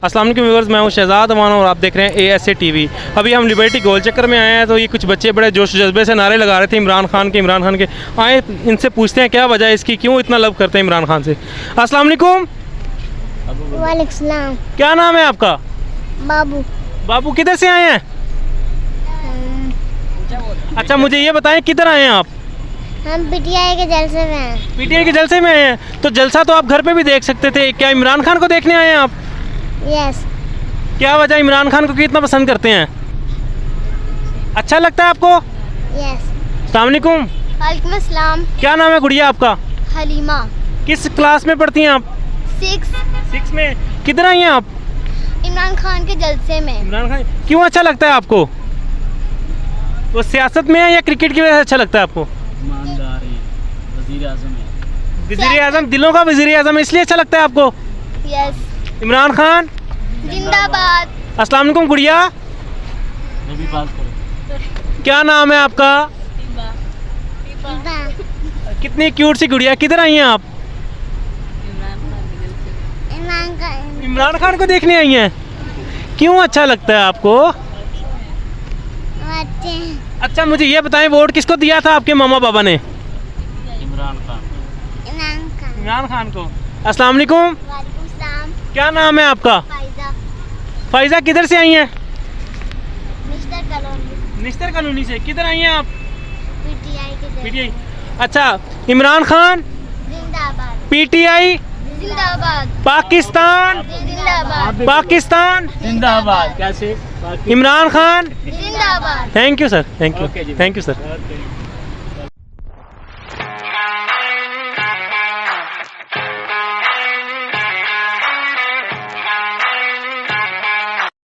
अस्सलाम वालेकुम व्यूअर्स, मैं हूं शहजाद अमान और आप देख रहे हैं ASA TV। अभी हम लिबर्टी गोल चक्कर में आए हैं तो ये कुछ बच्चे बड़े जोश जज्बे से नारे लगा रहे थे इमरान खान के। आए इनसे पूछते हैं क्या वजह है इसकी, क्यों इतना लव करते हैं इमरान खान से। अस्सलाम वालेकुम। वालेकुम सलाम। क्या नाम है आपका? बाबू। बाबू किधर से आए हैं? अच्छा मुझे ये बताएं किधर आए हैं आप? हम PTI के जलसे में हैं। PTI के जलसे में आए हैं, तो जलसा तो आप घर पे भी देख सकते थे, क्या इमरान खान को देखने आए हैं आप? यस। क्या वजह, इमरान खान को कितना पसंद करते हैं? अच्छा लगता है आपको? यस। अस्सलाम वालेकुम। वालेकुम अस्सलाम। क्या नाम है गुड़िया आपका? हलीमा। किस क्लास में पढ़ती हैं आप? 6 में। किधर आई हैं आप? इमरान खान के जलसे में। इमरान खान क्यों अच्छा लगता है आपको? वो सियासत में है या क्रिकेट की वजह से अच्छा लगता है आपको? ईमानदार है, वज़ीर आज़म है। वज़ीर आज़म, दिलों का वज़ीर आज़म, इसलिए अच्छा लगता है आपको? यस। इमरान खान जिंदाबाद। अस्सलाम वालेकुम गुड़िया, नबी बात करो। क्या नाम है आपका? कितनी क्यूट सी गुड़िया, किधर आई हैं आप? इमरान खान को देखने आई हैं, क्यों अच्छा लगता है आपको? अच्छा मुझे ये बताएं, वोट किसको दिया था आपके मामा बाबा ने? इमरान खान। इमरान खान को। अस्सलाम वालेकुम। वालेकुम सलाम। क्या नाम है आपका? फायदा। फाइजा, किधर से आई हैं? Mister colony. निस्तर कॉलोनी से। किधर आई हैं आप? PTI के जलसे। PTI। अच्छा, इमरान खान, जिंदाबाद। PTI, जिंदाबाद। पाकिस्तान, जिंदाबाद। पाकिस्तान, जिंदाबाद। कैसे? इमरान खान। जिंदाबाद। Thank you sir, thank okay जी। You sir.